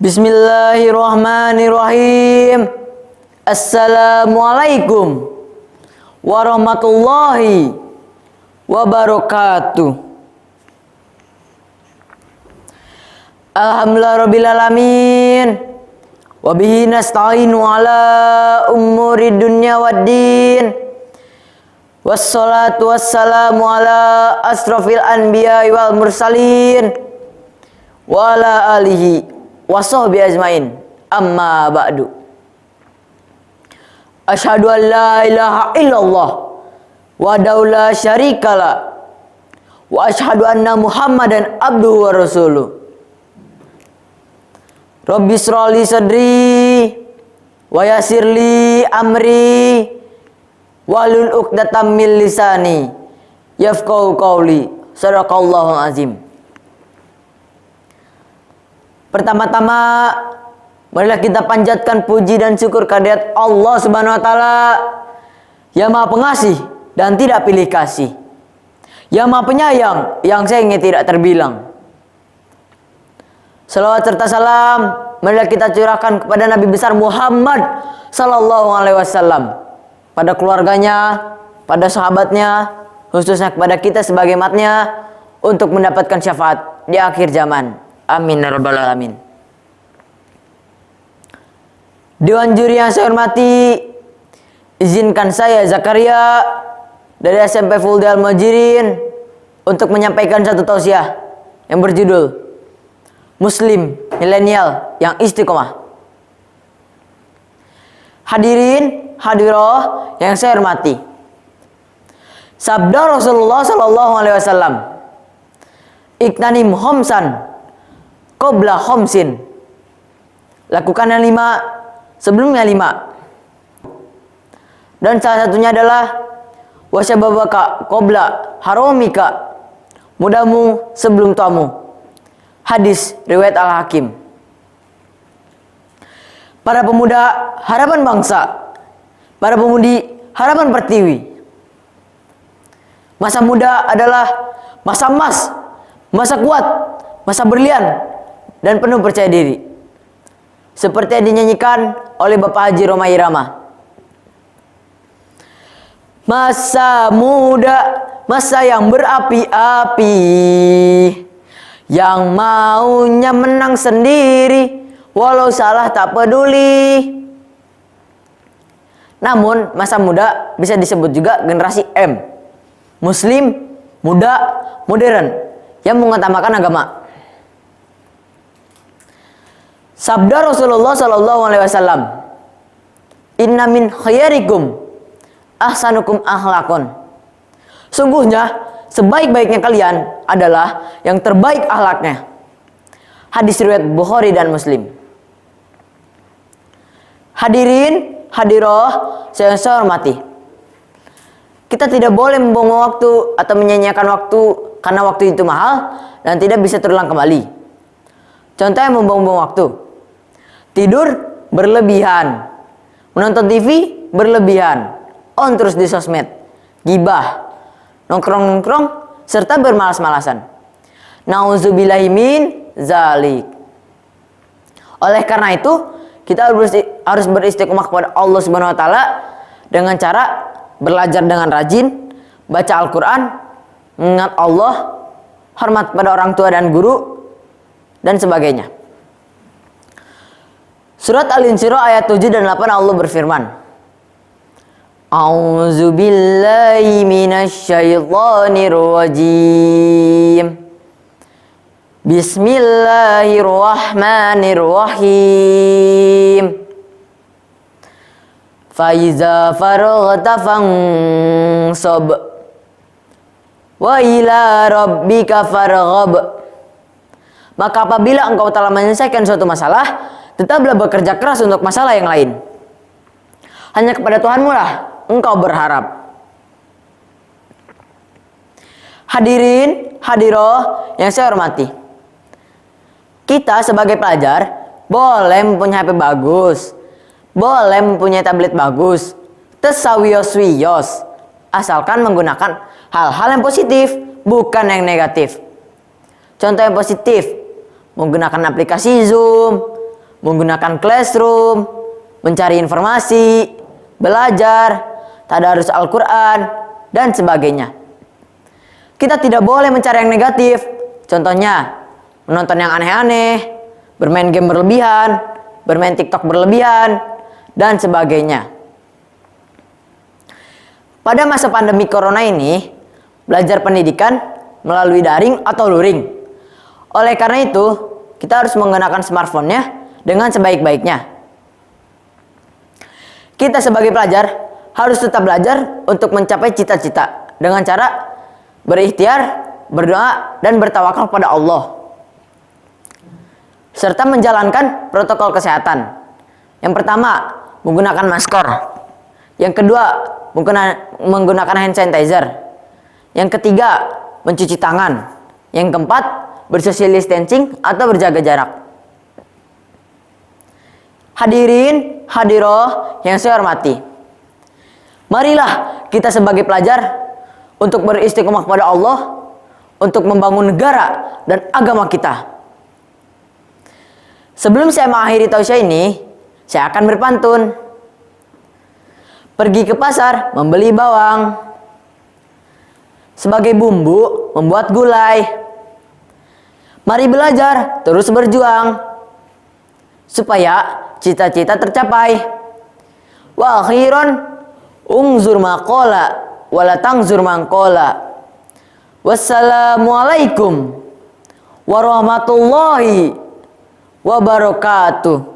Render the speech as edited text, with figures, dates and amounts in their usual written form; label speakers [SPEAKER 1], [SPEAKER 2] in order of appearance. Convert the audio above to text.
[SPEAKER 1] Bismillahirrahmanirrahim. Assalamualaikum warahmatullahi wabarakatuh. Alhamdulillah rabbil alamin. Wabihi nasta'inu ala umuri dunya waddin. Wassalatu wassalamu ala asrafil anbiya wal mursalin wa ala alihi wa sahbihi ajmain. Amma ba'du. Asyhadu an la ilaha illallah wahdahu la syarikalah wa asyhadu anna Muhammadan abduhu wa rasuluh. Rabbi shrahli sadri wa yassirli amri wahlul 'uqdatam min lisani yafqahu qawli. Shadaqallahul azim. Pertama-tama marilah kita panjatkan puji dan syukur kehadirat Allah Subhanahu wa taala yang Maha Pengasih dan tidak pilih kasih, yang Maha Penyayang yang sayangnya tidak terbilang. Salawat serta salam marilah kita curahkan kepada Nabi besar Muhammad sallallahu alaihi wasallam, pada keluarganya, pada sahabatnya, khususnya kepada kita sebagai umatnya, untuk mendapatkan syafaat di akhir zaman. Amin ya rabbal alamin. Dewan juri yang saya hormati, izinkan saya Zakaria dari SMP Fuldi Al-Muhajirin untuk menyampaikan satu tausiah yang berjudul Muslim Milenial yang Istiqomah. Hadirin hadiroh yang saya hormati, sabda Rasulullah sallallahu alaihi wasallam, "Iktanim homsan qabla homsin." Lakukan yang 5 sebelumnya 5. Dan salah satunya adalah wasyababaka qabla haramika, mudamu sebelum tuamu. Hadis riwayat Al-Hakim. Para pemuda harapan bangsa, para pemudi harapan pertiwi. Masa muda adalah masa emas, masa kuat, masa berlian dan penuh percaya diri, seperti yang dinyanyikan oleh Bapak Haji Roma Irama. Masa muda, masa yang berapi-api, yang maunya menang sendiri, walau salah tak peduli. Namun masa muda bisa disebut juga generasi M, Muslim, muda, modern, yang mengutamakan agama. Sabda Rasulullah sallallahu alaihi wasallam, "Inna min khayarikum ahsanukum akhlakon." Sungguhnya sebaik-baiknya kalian adalah yang terbaik akhlaknya. Hadis riwayat Bukhari dan Muslim. Hadirin hadiroh saya hormati, kita tidak boleh membuang waktu atau menyanyiakan waktu karena waktu itu mahal dan tidak bisa terulang kembali. Contohnya membuang-buang waktu: tidur berlebihan, menonton TV berlebihan, on terus di sosmed, gibah, nongkrong-nongkrong, serta bermalas-malasan. Nauzubillahi min zalik. Oleh karena itu, kita harus beristiqomah kepada Allah Subhanahu wa taala dengan cara belajar dengan rajin, baca Al-Qur'an, mengingat Allah, hormat pada orang tua dan guru, dan sebagainya. Surat Al-Insyirah ayat 7 dan 8 Allah berfirman, A'udzu billahi minasyaitonir rajim. Bismillahirrahmanirrahim. Faiza faraghta fansab wa ila rabbika farghab. Maka apabila engkau telah menyelesaikan suatu masalah, tetaplah bekerja keras untuk masalah yang lain. Hanya kepada Tuhanmu lah engkau berharap. Hadirin hadiroh yang saya hormati, kita sebagai pelajar boleh mempunyai HP bagus, boleh mempunyai tablet bagus, tersawiyos-wiyos, asalkan menggunakan hal-hal yang positif, bukan yang negatif. Contoh yang positif, menggunakan aplikasi Zoom, menggunakan classroom, mencari informasi, belajar, tadarus Al-Quran, dan sebagainya. Kita tidak boleh mencari yang negatif, contohnya menonton yang aneh-aneh, bermain game berlebihan, bermain TikTok berlebihan, dan sebagainya. Pada masa pandemi corona ini, belajar pendidikan melalui daring atau luring. Oleh karena itu, kita harus menggunakan smartphone-nya dengan sebaik-baiknya. Kita sebagai pelajar harus tetap belajar untuk mencapai cita-cita dengan cara berikhtiar, berdoa, dan bertawakal pada Allah, serta menjalankan protokol kesehatan. Yang pertama, menggunakan masker. Yang kedua, menggunakan hand sanitizer. Yang ketiga, mencuci tangan. Yang keempat, bersocial distancing atau berjaga jarak. Hadirin, hadiroh yang saya hormati, marilah kita sebagai pelajar untuk beristiqomah kepada Allah, untuk membangun negara dan agama kita. Sebelum saya mengakhiri tausiah ini, saya akan berpantun. Pergi ke pasar membeli bawang, sebagai bumbu membuat gulai. Mari belajar terus berjuang supaya cita-cita tercapai. Wa akhiran ungzur maqala wala tangzur mangqala. Wassalamualaikum warahmatullahi wabarakatuh.